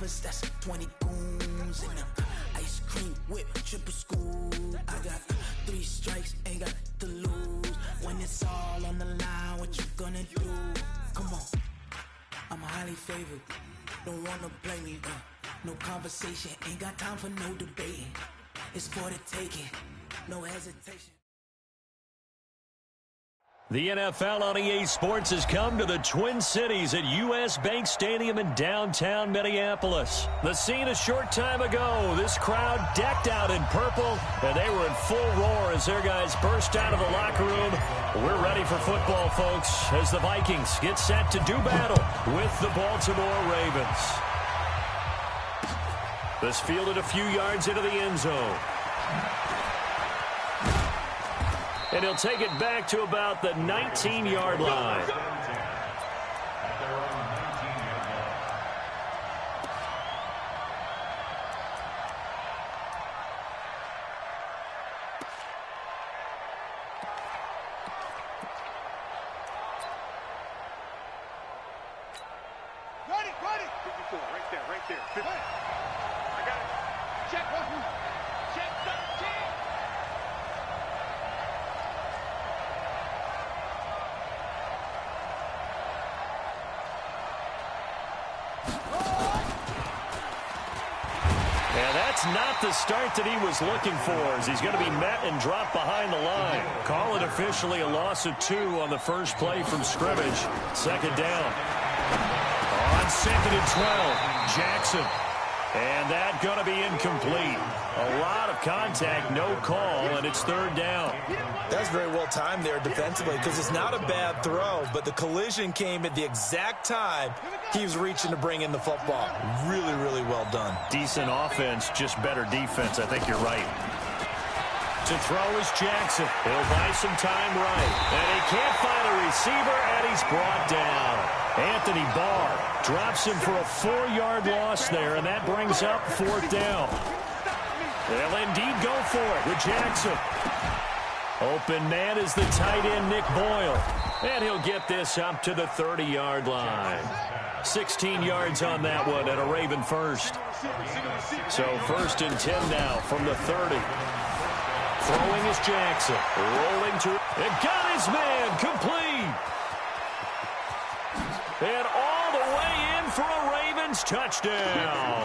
brothers, that's 20 goons. And ice cream whip, triple school. I got 3 strikes, ain't got to lose. When it's all on the line, what you gonna do? Come on, I'm highly favored. Don't wanna blame me, no conversation. Ain't got time for no debating. It's for the taking, no hesitation. The NFL on EA Sports has come to the Twin Cities at U.S. Bank Stadium in downtown Minneapolis. The scene a short time ago, this crowd decked out in purple, and they were in full roar as their guys burst out of the locker room. We're ready for football, folks, as the Vikings get set to do battle with the Baltimore Ravens. This fielded a few yards into the end zone. And he'll take it back to about the 19-yard line. Ready. 54, right there. 50. I got it. Check 1. Check 13. That's not the start that he was looking for, as he's going to be met and dropped behind the line. Call it officially a loss of 2 on the first play from scrimmage. Second down. On 2nd and 12, Jackson. And that going to be incomplete. A lot of contact, no call, and it's 3rd down. That's very well timed there defensively, because it's not a bad throw, but the collision came at the exact time he was reaching to bring in the football. Really, really well done. Decent offense, just better defense. I think you're right. To throw is Jackson. He'll buy some time right. And he can't find a receiver, and he's brought down. Anthony Barr drops him for a 4-yard loss there, and that brings up 4th down. They'll indeed go for it with Jackson. Open man is the tight end, Nick Boyle. And he'll get this up to the 30-yard line. 16 yards on that one and a Raven first. So 1st and 10 now from the 30. Throwing is Jackson. Rolling to... And got his man complete. And all the way in for a Ravens touchdown.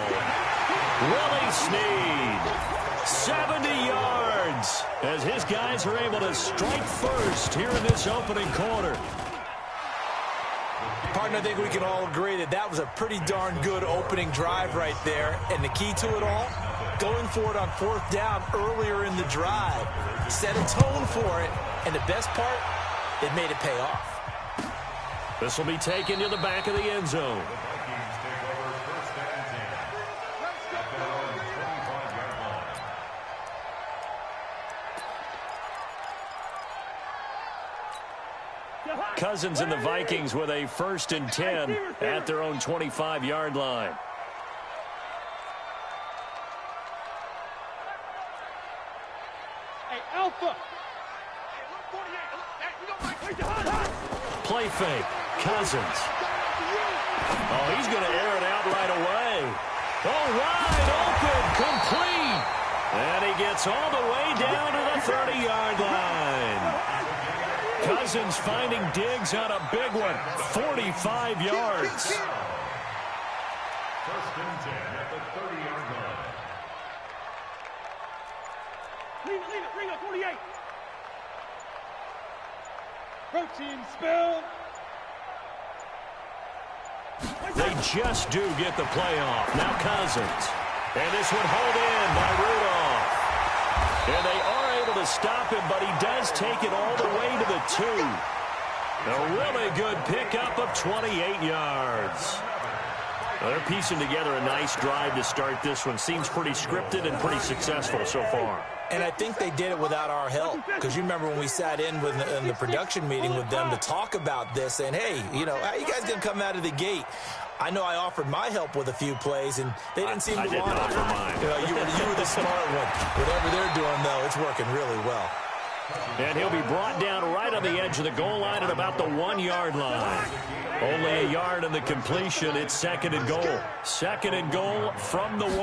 Willie Snead. 70 yards as his guys are able to strike first here in this opening quarter. Partner, I think we can all agree that that was a pretty darn good opening drive right there. And the key to it all, going for it on 4th down earlier in the drive. Set a tone for it, and the best part, it made it pay off. This will be taken to the back of the end zone. Cousins and the Vikings with a 1st and 10 at their own 25-yard line. Hey, Alpha. Play fake. Cousins. Oh, he's going to air it out right away. Oh, wide open, complete. And he gets all the way down to the 30-yard line. Cousins finding Diggs on a big one. 45 yards. 1st and 10 at the 30-yard line. Leave it, 48. Protein spill. They just do get the playoff. Now Cousins. And this one hauled in by Rudolph. And they are able to stop him, but he does take it all the way to the 2. A really good pickup of 28 yards. Well, they're piecing together a nice drive to start this one. Seems pretty scripted and pretty successful so far. And I think they did it without our help, because you remember when we sat in the production meeting with them to talk about this, and hey, you know, how you guys going to come out of the gate? I know I offered my help with a few plays, and they didn't seem to want it. I didn't offer mine. You know, you were the smart one. Whatever they're doing, though, it's working really well. And he'll be brought down right on the edge of the goal line at about the 1-yard line. Only a yard on the completion. It's 2nd and goal. 2nd and goal from the 1.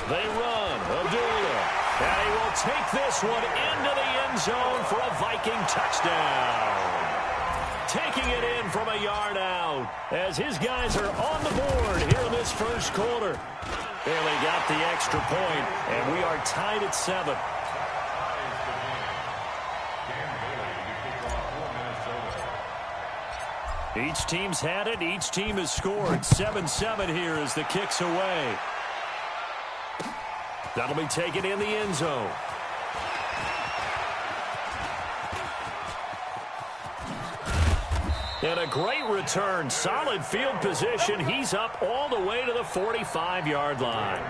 They run. Abdullah. And he will take this one into the end zone for a Viking touchdown. Taking it in from a yard out as his guys are on the board here in this first quarter. Barely got the extra point, and we are tied at 7. Each team's had it. Each team has scored. 7-7 here as the kick's away. That'll be taken in the end zone. And a great return. Solid field position. He's up all the way to the 45-yard line.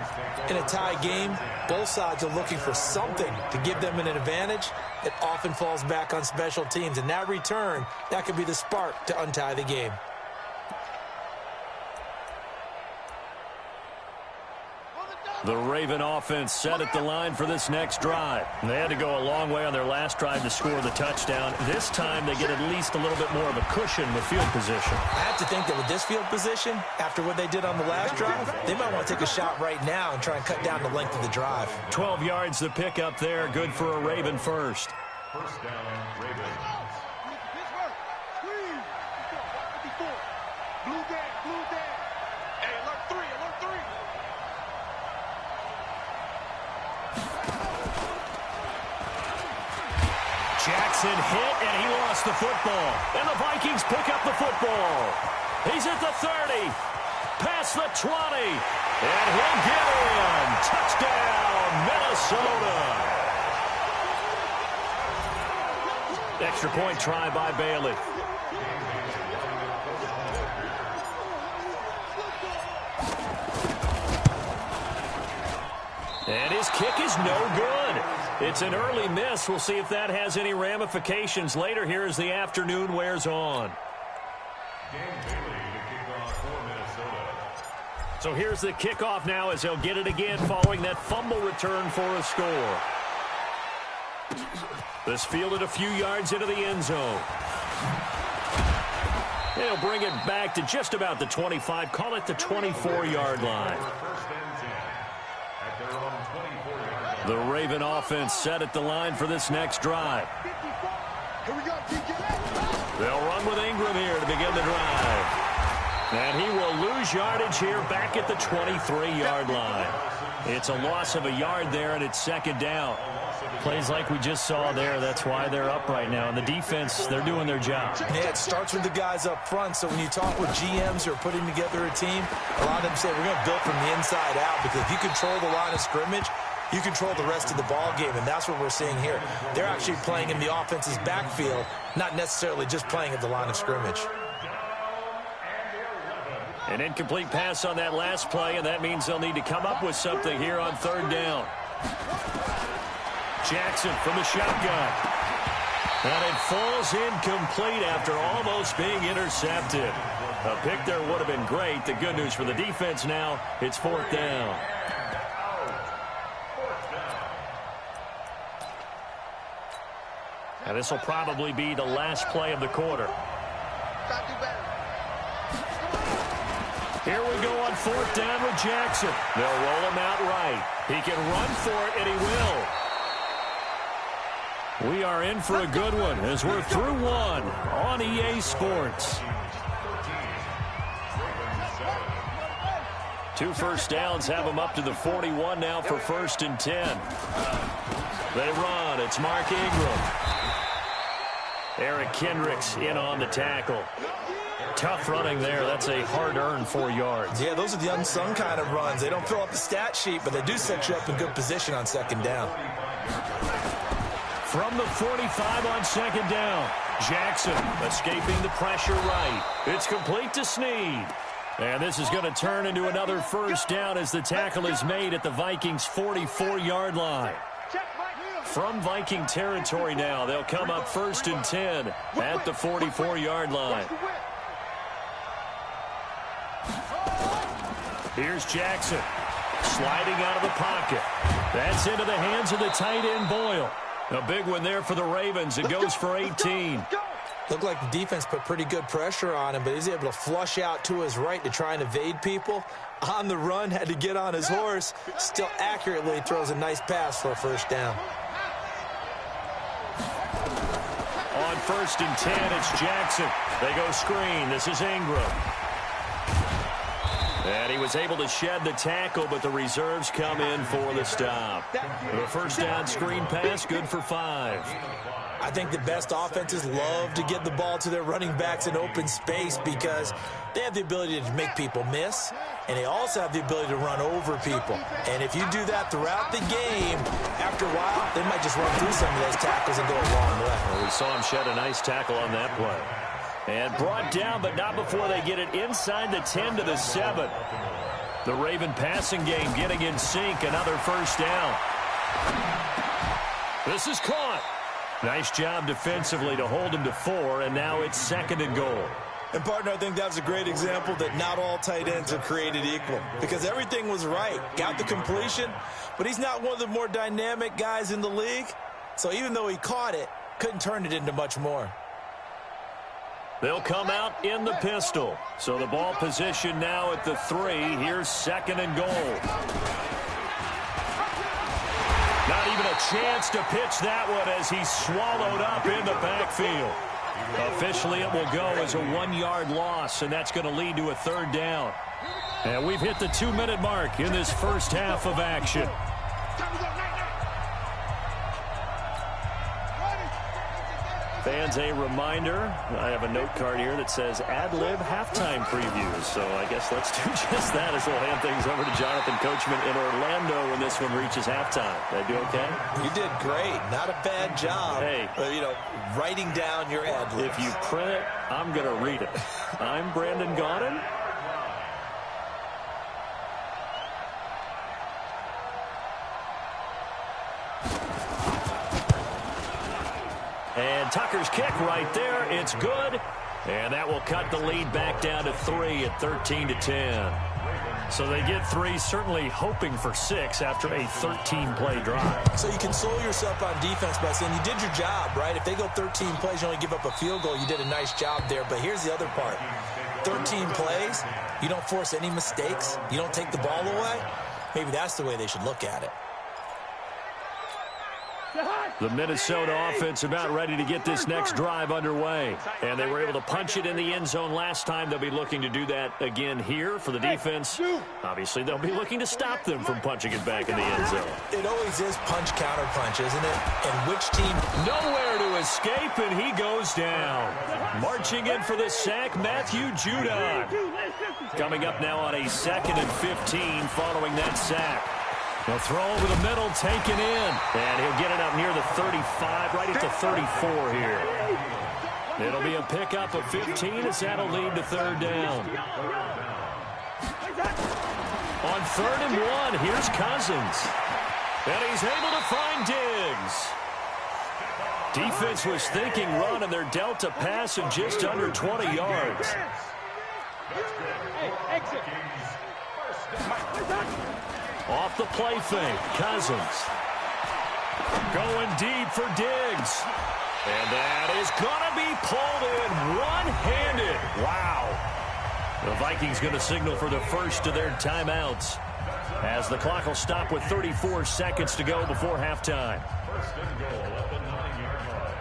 In a tie game, both sides are looking for something to give them an advantage. It often falls back on special teams. And that return, that could be the spark to untie the game. The Raven offense set at the line for this next drive. They had to go a long way on their last drive to score the touchdown. This time they get at least a little bit more of a cushion with field position. I have to think that with this field position, after what they did on the last drive, they might want to take a shot right now and try and cut down the length of the drive. 12 yards the pick up there. Good for a Raven first. First down, Ravens. Blue down. Hey, alert 3. Jackson hit, and he lost the football. And the Vikings pick up the football. He's at the 30, past the 20, and he'll get in. Touchdown, Minnesota. Extra point try by Bailey. And his kick is no good. It's an early miss. We'll see if that has any ramifications later here as the afternoon wears on. So here's the kickoff now as they'll get it again following that fumble return for a score. This fielded a few yards into the end zone. They'll bring it back to just about the 25. Call it the 24-yard line. The Raven offense set at the line for this next drive. They'll run with Ingram here to begin the drive. And he will lose yardage here back at the 23-yard line. It's a loss of a yard there, and it's 2nd down. Plays like we just saw there, that's why they're up right now. And the defense, they're doing their job. Yeah, it starts with the guys up front. So when you talk with GMs who are putting together a team, a lot of them say we're going to build from the inside out, because if you control the line of scrimmage, you control the rest of the ball game, and that's what we're seeing here. They're actually playing in the offense's backfield, not necessarily just playing at the line of scrimmage. An incomplete pass on that last play, and that means they'll need to come up with something here on 3rd down. Jackson from the shotgun. And it falls incomplete after almost being intercepted. A pick there would have been great. The good news for the defense now, it's 4th down. And this will probably be the last play of the quarter. Here we go on 4th down with Jackson. They'll roll him out right. He can run for it, and he will. We are in for a good one as we're through one on EA Sports. 2 first downs have them up to the 41 now for 1st and 10. They run. It's Mark Ingram. Eric Kendricks in on the tackle. Tough running there. That's a hard-earned 4 yards. Yeah, those are the unsung kind of runs. They don't fill up the stat sheet, but they do set you up in good position on 2nd down. From the 45 on 2nd down, Jackson escaping the pressure right. It's complete to Snead. And this is going to turn into another 1st down as the tackle is made at the Vikings' 44-yard line. From Viking territory now, they'll come up 1st and 10 at the 44-yard line. Here's Jackson sliding out of the pocket. That's into the hands of the tight end Boyle. A big one there for the Ravens. It goes for 18. Looked like the defense put pretty good pressure on him, but he's able to flush out to his right to try and evade people. On the run, had to get on his horse. Still accurately throws a nice pass for a first down. On 1st and 10, it's Jackson. They go screen. This is Ingram. And he was able to shed the tackle, but the reserves come in for the stop. The first down screen pass, good for 5. I think the best offenses love to get the ball to their running backs in open space because they have the ability to make people miss, and they also have the ability to run over people. And if you do that throughout the game, after a while, they might just run through some of those tackles and go a long way. Well, we saw him shed a nice tackle on that play. And brought down, but not before they get it inside the 10 to the 7. The Raven passing game getting in sync. Another first down. This is caught. Nice job defensively to hold him to 4, and now it's 2nd and goal. And, partner, I think that was a great example that not all tight ends are created equal because everything was right. Got the completion, but he's not one of the more dynamic guys in the league. So even though he caught it, couldn't turn it into much more. They'll come out in the pistol. So the ball position now at the 3. Here's 2nd and goal. Not even a chance to pitch that one as he's swallowed up in the backfield. Officially, it will go as a 1-yard loss, and that's going to lead to a 3rd down. And we've hit the 2-minute mark in this first half of action. Fans, a reminder, I have a note card here that says ad-lib halftime previews. So I guess let's do just that as we'll hand things over to Jonathan Coachman in Orlando when this one reaches halftime. Did I do okay? You did great. Not a bad job. Hey. Writing down your ad-libs. If you print it, I'm going to read it. I'm Brandon Gaudin. And Tucker's kick right there. It's good. And that will cut the lead back down to 3 at 13-10. So they get 3, certainly hoping for 6 after a 13-play drive. So you console yourself on defense by saying you did your job, right? If they go 13 plays, you only give up a field goal, you did a nice job there. But here's the other part. 13 plays, you don't force any mistakes, you don't take the ball away. Maybe that's the way they should look at it. The Minnesota offense about ready to get this next drive underway. And they were able to punch it in the end zone last time. They'll be looking to do that again here for the defense. Obviously, they'll be looking to stop them from punching it back in the end zone. It always is punch-counter-punch, isn't it? And which team? Nowhere to escape, and he goes down. Marching in for the sack, Matthew Judon. Coming up now on a 2nd and 15 following that sack. They'll throw over the middle, taken in. And he'll get it up near the 35, right at the 34 here. It'll be a pickup of 15 as that'll lead to 3rd down. On 3rd and 1, here's Cousins. And he's able to find Diggs. Defense was thinking run, and they're dealt a pass of just under 20 yards. Off the play fake, Cousins. Going deep for Diggs. And that is going to be pulled in one-handed. Wow. The Vikings going to signal for the first of their timeouts as the clock will stop with 34 seconds to go before halftime. 1st and goal at the 9-yard line.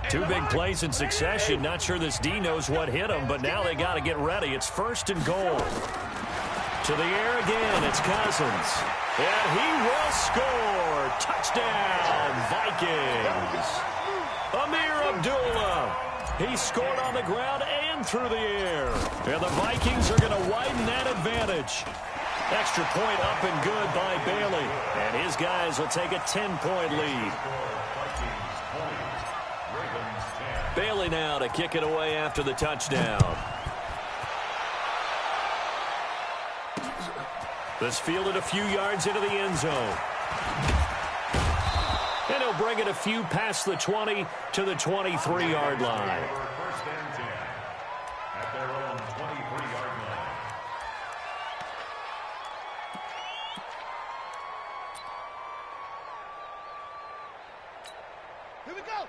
Two big plays in succession. Not sure this D knows what hit him, but now they got to get ready. It's 1st and goal. To the air again, it's Cousins. And he will score. Touchdown, Vikings. Amir Abdullah. He scored on the ground and through the air. And the Vikings are going to widen that advantage. Extra point up and good by Bailey. And his guys will take a 10-point lead. Bailey now to kick it away after the touchdown. This fielded a few yards into the end zone. bring it a few past the 20 to the 23-yard line. First and 10 at their own 23-yard line.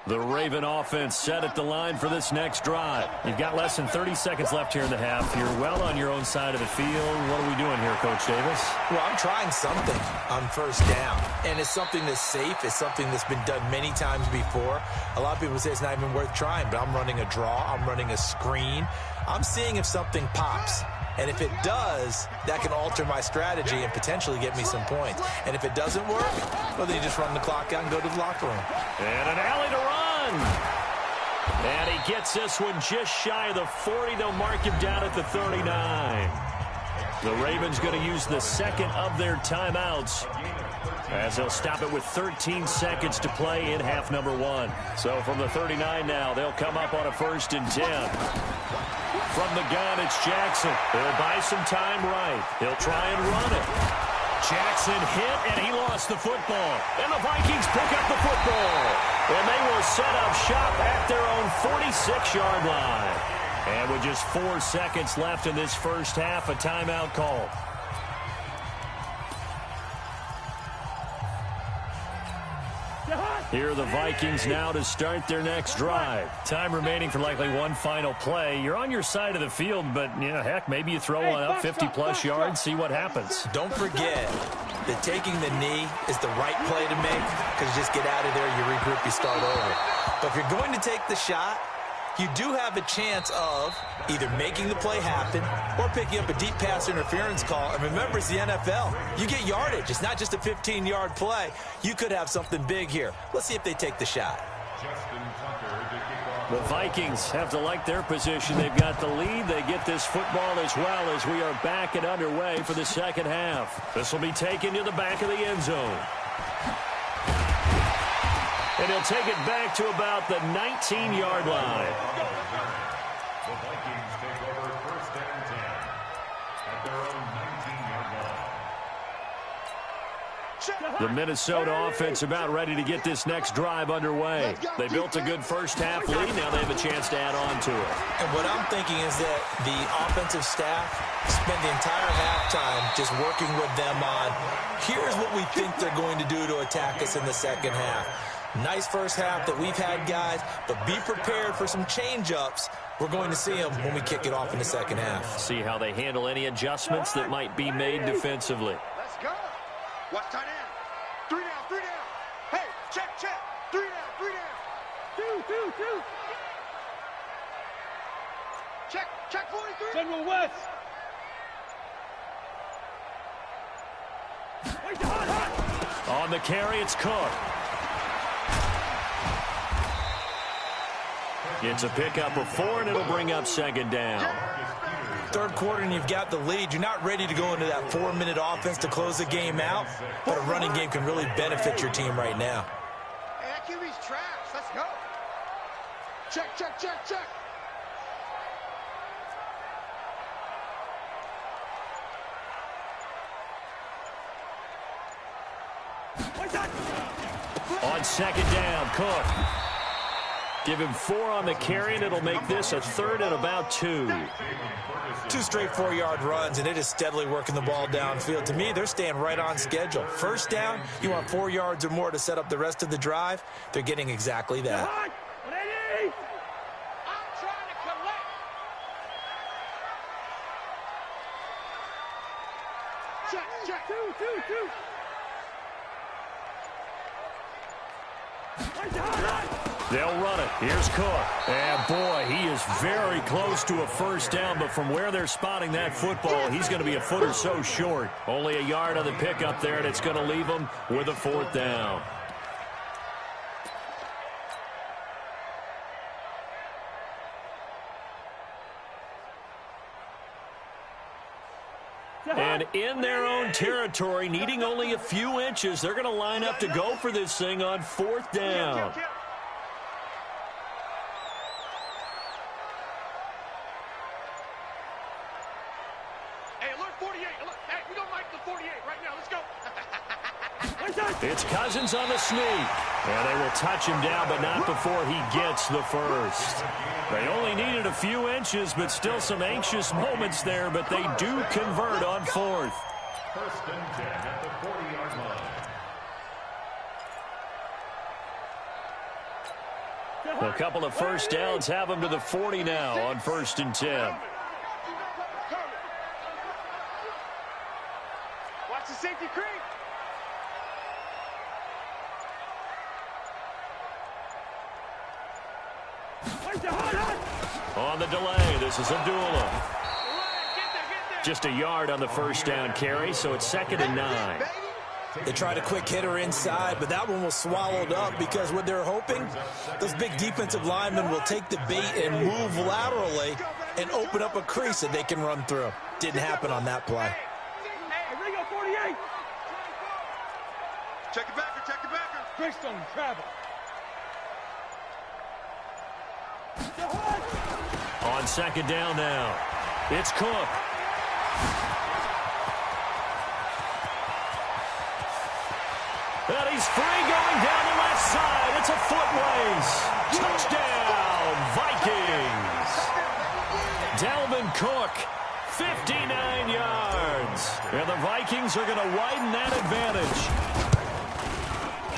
The Raven offense set at the line for this next drive. You've got less than 30 seconds left here in the half. You're well on your own side of the field. What are we doing here, Coach Davis? Well, I'm trying something on first down, and it's something that's safe. It's something that's been done many times before. A lot of people say it's not even worth trying, but I'm running a draw. I'm running a screen. I'm seeing if something pops. And if it does, that can alter my strategy and potentially get me some points. And if it doesn't work, well, then you just run the clock out and go to the locker room. And an alley to run. And he gets this one just shy of the 40. They'll mark him down at the 39. The Ravens going to use the second of their timeouts as they'll stop it with 13 seconds to play in half number one. So from the 39 now, they'll come up on a 1st and 10. From the gun, it's Jackson. He'll buy some time right. He'll try and run it. Jackson hit, and he lost the football. And the Vikings pick up the football. And they will set up shop at their own 46-yard line. And with just 4 seconds left in this first half, a timeout call. Here are the Vikings now to start their next drive. Time remaining for likely one final play. You're on your side of the field, but, you know, heck, maybe you throw one up 50-plus yards, see what happens. Don't forget that taking the knee is the right play to make because you just get out of there, you regroup, you start over. But if you're going to take the shot, you do have a chance of either making the play happen or picking up a deep pass interference call. And remember, it's the NFL. You get yardage. It's not just a 15-yard play. You could have something big here. Let's see if they take the shot. The Vikings have to like their position. They've got the lead. They get this football as well as we are back and underway for the second half. This will be taken to the back of the end zone. And he'll take it back to about the 19-yard line. The Vikings take over 1st and 10 at their own 19-yard line. The Minnesota offense about ready to get this next drive underway. They built a good first half lead. Now they have a chance to add on to it. And what I'm thinking is that the offensive staff spent the entire halftime just working with them on, here's what we think they're going to do to attack us in the second half. Nice first half that we've had, guys, but be prepared for some change-ups. We're going to see them when we kick it off in the second half. See how they handle any adjustments that might be made defensively. Let's go. Watch tight end. 3 down, 3 down. Hey, check, check. 3 down, 3 down. 2. Check 43. General West. On the carry, it's Cook. It's a pickup of 4, and it'll bring up second down. Third quarter, and you've got the lead. You're not ready to go into that 4-minute offense to close the game out, but a running game can really benefit your team right now. Hey, that QB's trash. Let's go. Check. On second down, Cook. Give him 4 on the carry, and it'll make this a 3rd and about 2. 2 straight 4-yard runs, and it is steadily working the ball downfield. To me, they're staying right on schedule. First down, you want 4 yards or more to set up the rest of the drive. They're getting exactly that. I'm trying to collect. Check. 2. They'll run it. Here's Cook. And, boy, he is very close to a first down, but from where they're spotting that football, he's going to be a foot or so short. Only a yard on the pickup there, and it's going to leave him with a 4th down. And in their own territory, needing only a few inches, they're going to line up to go for this thing on 4th down. Hey, alert 48. Hey, we don't like the 48 right now. Let's go. It's Cousins on the sneak. And they will touch him down, but not before he gets the first. They only needed a few inches, but still some anxious moments there, but they do convert on fourth. First and 10 at the 40-yard line. A couple of first downs have them to the 40 now on first and 10. Watch the safety creep. On the delay, this is Abdullah. Just a yard on the first down carry, so it's 2nd and 9. They tried a quick hitter inside, but that one was swallowed up because what they're hoping, those big defensive linemen will take the bait and move laterally and open up a crease that they can run through. Didn't happen on that play. Check it backer, check it backer. Greystone travel. On 2nd down now, it's Cook. And he's free going down the left side. It's a foot race. Touchdown, Vikings. Dalvin Cook, 59 yards. And the Vikings are going to widen that advantage.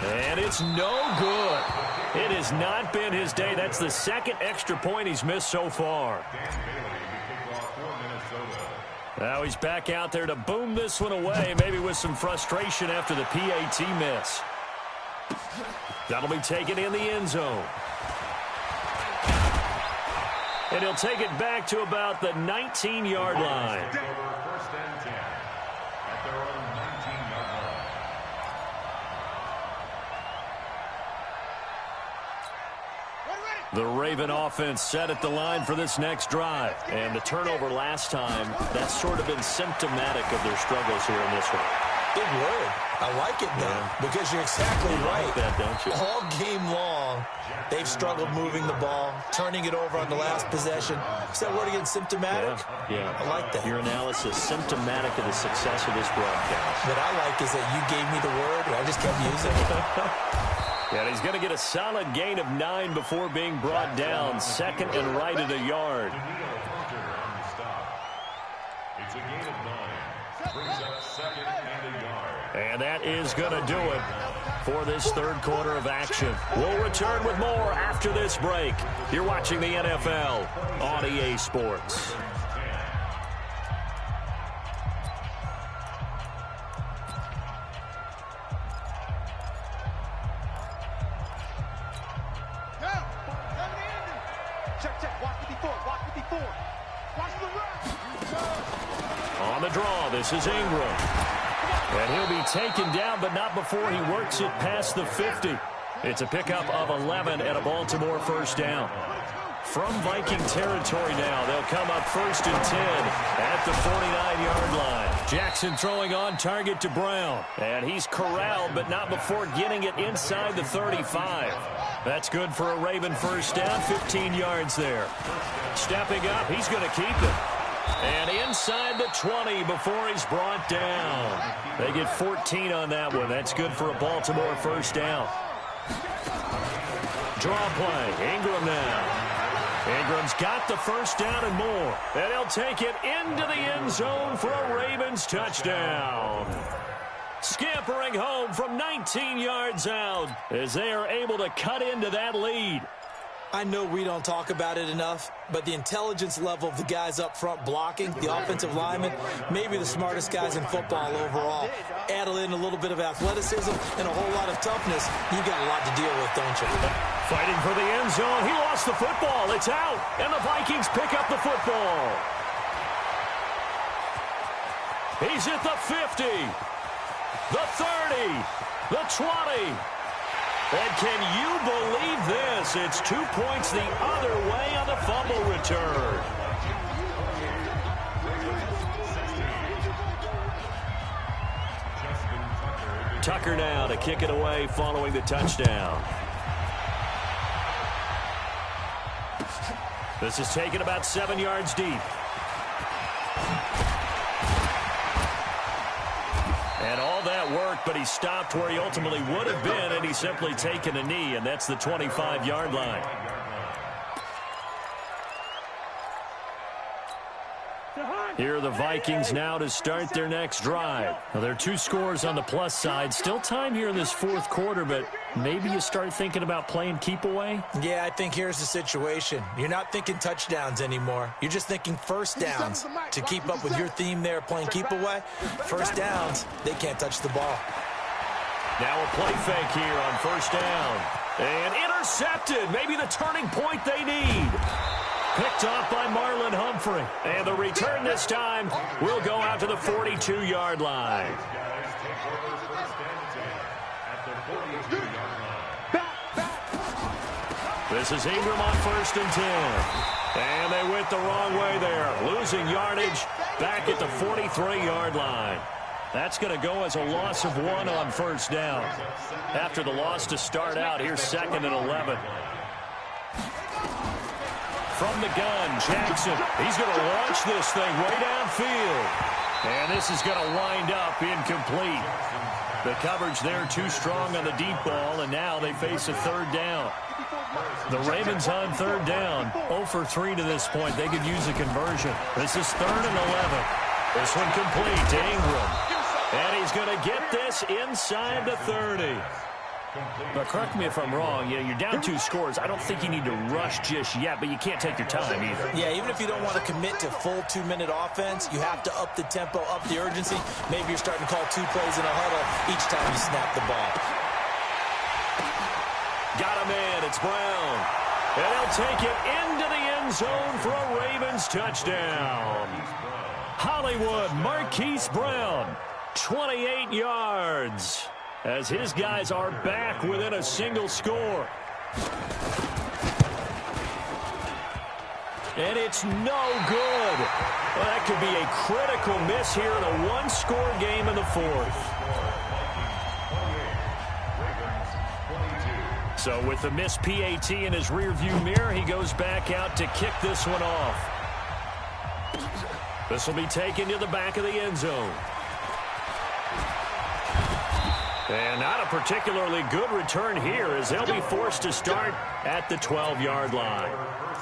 And it's no good. It has not been his day. That's the 2nd extra point he's missed so far. Now he's back out there to boom this one away, maybe with some frustration after the PAT miss. That'll be taken in the end zone. And he'll take it back to about the 19-yard line. First and 10 at their own 19-yard line. The Raven offense set at the line for this next drive. And the turnover last time, that's sort of been symptomatic of their struggles here in this one. Big word. I like it, though, because you're exactly right. Like that, don't you? All game long, they've struggled moving the ball, turning it over on the last possession. Is that word again, symptomatic? Yeah. I like that. Your analysis, symptomatic of the success of this broadcast. What I like is that you gave me the word, and I just kept using it. And he's going to get a solid gain of 9 before being brought down. 2nd and right at a yard. It's a gain of 9. Brings up 2nd and a yard. And that is going to do it for this third quarter of action. We'll return with more after this break. You're watching the NFL on EA Sports. On the draw, this is Ingram. And he'll be taken down, but not before he works it past the 50. It's a pickup of 11 and a Baltimore first down. From Viking territory now, they'll come up 1st and 10 at the 49-yard line. Jackson throwing on target to Brown. And he's corralled, but not before getting it inside the 35. That's good for a Raven first down, 15 yards there. Stepping up, he's going to keep it. And inside the 20 before he's brought down. They get 14 on that one. That's good for a Baltimore first down. Draw play, Ingram now. Ingram's got the first down and more. And he'll take it into the end zone for a Ravens touchdown. Scampering home from 19 yards out as they are able to cut into that lead. I know we don't talk about it enough, but the intelligence level of the guys up front blocking, the offensive linemen, maybe the smartest guys in football overall. Add in a little bit of athleticism and a whole lot of toughness, you got a lot to deal with, don't you? Fighting for the end zone. He lost the football. It's out, and the Vikings pick up the football. He's at the 50, the 30, the 20. And can you believe this? It's 2 points the other way on the fumble return. Tucker now to kick it away following the touchdown. This is taken about 7 yards deep. And all that work, but he stopped where he ultimately would have been, and he's simply taken a knee, and that's the 25-yard line. Here are the Vikings now to start their next drive. Now, there are 2 scores on the plus side. Still time here in this fourth quarter, but maybe you start thinking about playing keep away? Yeah, I think here's the situation. You're not thinking touchdowns anymore. You're just thinking first downs. To keep up with your theme there, playing keep away, first downs, they can't touch the ball. Now a play fake here on first down. And intercepted. Maybe the turning point they need. Picked off by Marlon Humphrey. And the return this time will go out to the 42-yard line. This is Ingram on first and 10. And they went the wrong way there. Losing yardage back at the 43-yard line. That's going to go as a loss of 1 on first down. After the loss to start out, here's 2nd and 11. From the gun, Jackson. He's going to launch this thing way downfield. And this is going to wind up incomplete. The coverage there too strong on the deep ball, and now they face a third down. The Ravens on third down, 0 for 3 to this point. They could use a conversion. This is 3rd and 11. This one complete to Ingram. And he's going to get this inside the 30. But correct me if I'm wrong, you're down 2 scores. I don't think you need to rush just yet, but you can't take your time either. Yeah, even if you don't want to commit to full 2-minute offense, you have to up the tempo, up the urgency. Maybe you're starting to call 2 plays in a huddle each time you snap the ball. Got a man, it's Brown. And he'll take it into the end zone for a Ravens touchdown. Hollywood Marquise Brown, 28 yards. As his guys are back within a single score. And it's no good. Well, that could be a critical miss here in a 1-score game in the fourth. So with the missed PAT in his rearview mirror, he goes back out to kick this one off. This will be taken to the back of the end zone. And not a particularly good return here as they'll be forced to start at the 12-yard line.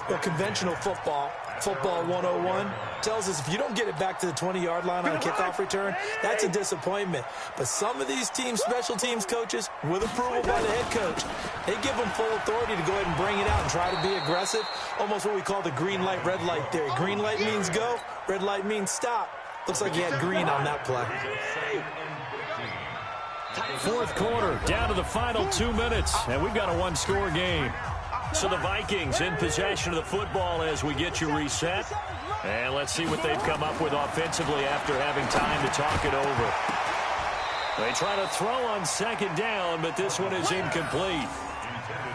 Well, conventional football 101, tells us if you don't get it back to the 20-yard line on a kickoff return, that's a disappointment. But some of these teams, special teams coaches, with approval by the head coach, they give them full authority to go ahead and bring it out and try to be aggressive. Almost what we call the green light, red light theory. Green light means go, red light means stop. Looks like he had green on that play. Fourth quarter, down to the final 2 minutes, and we've got a 1-score game. So the Vikings in possession of the football as we get you reset. And let's see what they've come up with offensively after having time to talk it over. They try to throw on second down, but this one is incomplete.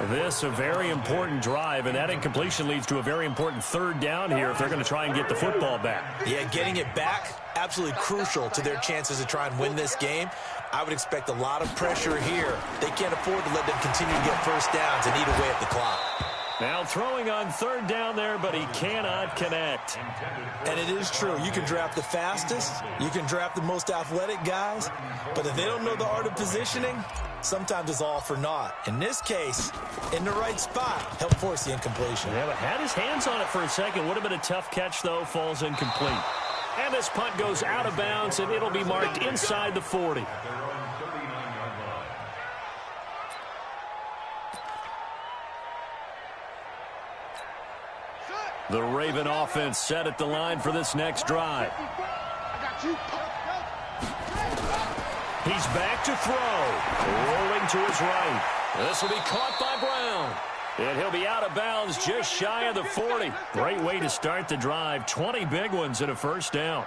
This a very important drive, and that incompletion leads to a very important third down here if they're going to try and get the football back. Yeah, getting it back, absolutely crucial to their chances to try and win this game. I would expect a lot of pressure here. They can't afford to let them continue to get first downs and eat away at the clock. Now throwing on third down there, but he cannot connect. And it is true. You can draft the fastest. You can draft the most athletic guys. But if they don't know the art of positioning, sometimes it's all for naught. In this case, in the right spot, help force the incompletion. Yeah, but had his hands on it for a second. Would have been a tough catch, though. Falls incomplete. And this punt goes out of bounds, and it'll be marked inside the 40. The Raven offense set at the line for this next drive. He's back to throw. Rolling to his right. This will be caught by Brown. And he'll be out of bounds just shy of the 40. Great way to start the drive. 20 big ones and a first down.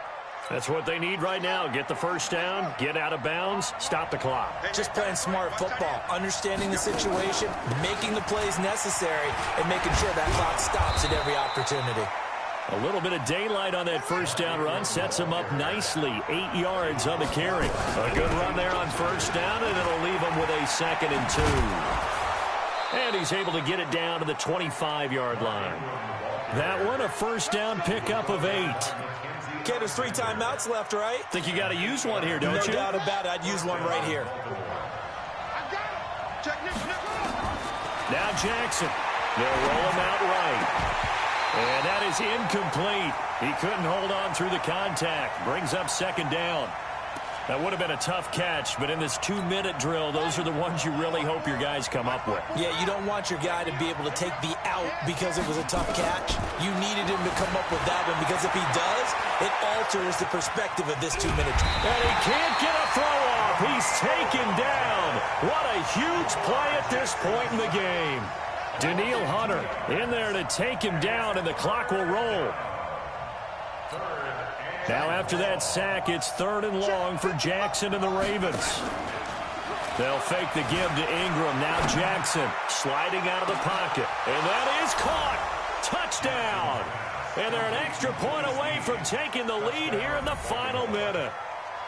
That's what they need right now. Get the first down, get out of bounds, stop the clock. Just playing smart football, understanding the situation, making the plays necessary, and making sure that clock stops at every opportunity. A little bit of daylight on that first down run sets him up nicely. 8 yards on the carry. A good run there on first down, and it'll leave him with a 2nd and 2. And he's able to get it down to the 25-yard line. That one, a first down pickup of 8. Okay, there's 3 timeouts left, right? Think you got to use one here, don't you? No doubt about it. I'd use one right here. I got it. Check Nick. Now Jackson. They'll roll him out right. And that is incomplete. He couldn't hold on through the contact. Brings up second down. That would have been a tough catch, but in this 2-minute drill, those are the ones you really hope your guys come up with. Yeah, you don't want your guy to be able to take the out because it was a tough catch. You needed him to come up with that one because if he does, it alters the perspective of this 2-minute drill. And he can't get a throw off. He's taken down. What a huge play at this point in the game. Daniil Hunter in there to take him down, and the clock will roll. Now after that sack, it's 3rd and long for Jackson and the Ravens. They'll fake the give to Ingram. Now Jackson sliding out of the pocket. And that is caught. Touchdown. And they're an extra point away from taking the lead here in the final minute.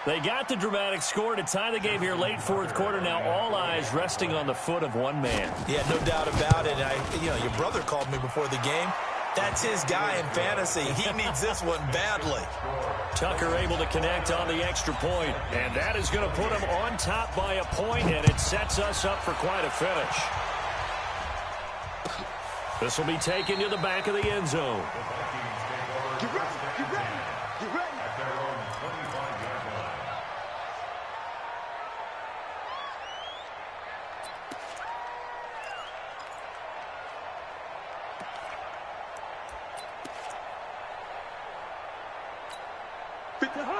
They got the dramatic score to tie the game here late 4th quarter. Now all eyes resting on the foot of one man. Yeah, no doubt about it. Your brother called me before the game. That's his guy in fantasy. He needs this one badly. Tucker able to connect on the extra point, and that is going to put him on top by a point, and it sets us up for quite a finish. This will be taken to the back of the end zone. Get ready. Get ready. Get ready. At their own 25-yard line.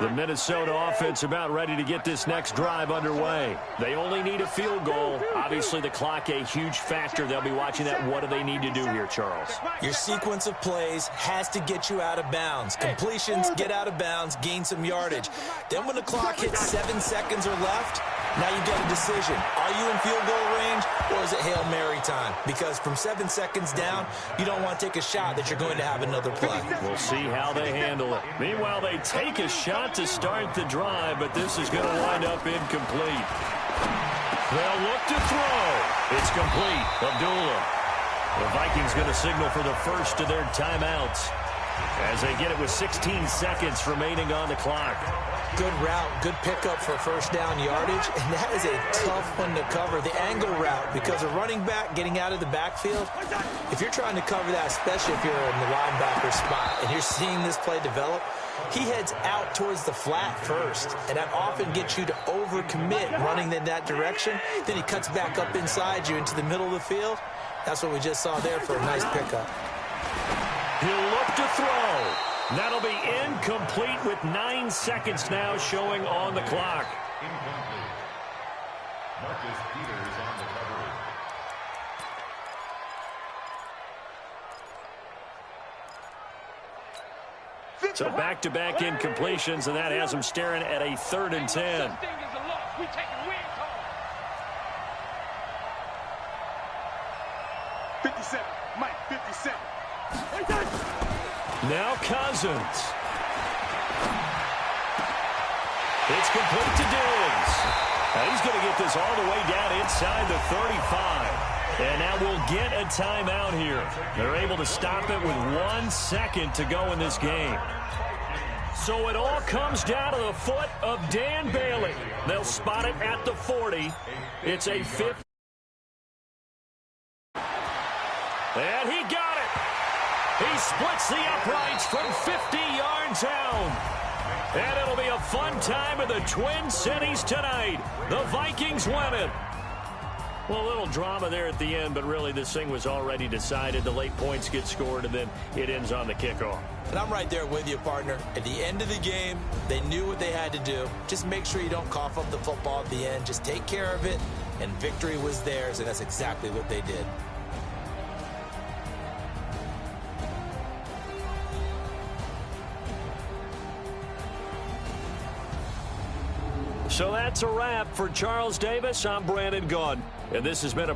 The Minnesota offense about ready to get this next drive underway. They only need a field goal. Obviously, the clock a huge factor. They'll be watching that. What do they need to do here, Charles? Your sequence of plays has to get you out of bounds. Completions, get out of bounds, gain some yardage. Then when the clock hits 7 seconds or left, now you get a decision. Are you in field goal range or is it Hail Mary time? Because from 7 seconds down, you don't want to take a shot that you're going to have another play. We'll see how they handle it. Meanwhile, they take a shot to start the drive, but this is going to wind up incomplete. They'll look to throw. It's complete. Abdullah. The Vikings going to signal for the first of their timeouts as they get it with 16 seconds remaining on the clock. Good route, good pickup for first down yardage, and that is a tough one to cover. The angle route, because a running back getting out of the backfield, if you're trying to cover that, especially if you're in the linebacker spot and you're seeing this play develop, he heads out towards the flat first, and that often gets you to overcommit running in that direction. Then he cuts back up inside you into the middle of the field. That's what we just saw there for a nice pickup. He'll look to throw. That'll be incomplete with 9 seconds now showing on the clock. Incomplete. Marcus Peters on the coverage. So back-to-back incompletions, and that has them staring at a 3rd and 10. 57. Mike, 57. Now Cousins. It's complete to Diggs. Now he's going to get this all the way down inside the 35. And now we'll get a timeout here. They're able to stop it with 1 second to go in this game. So it all comes down to the foot of Dan Bailey. They'll spot it at the 40. It's a 50. And he got it. He splits the uprights from 50 yards out. And it'll be a fun time in the Twin Cities tonight. The Vikings win it. Well, a little drama there at the end, but really this thing was already decided. The late points get scored, and then it ends on the kickoff. And I'm right there with you, partner. At the end of the game, they knew what they had to do. Just make sure you don't cough up the football at the end. Just take care of it, and victory was theirs, and that's exactly what they did. So that's a wrap for Charles Davis. I'm Brandon Gaudin, and this has been a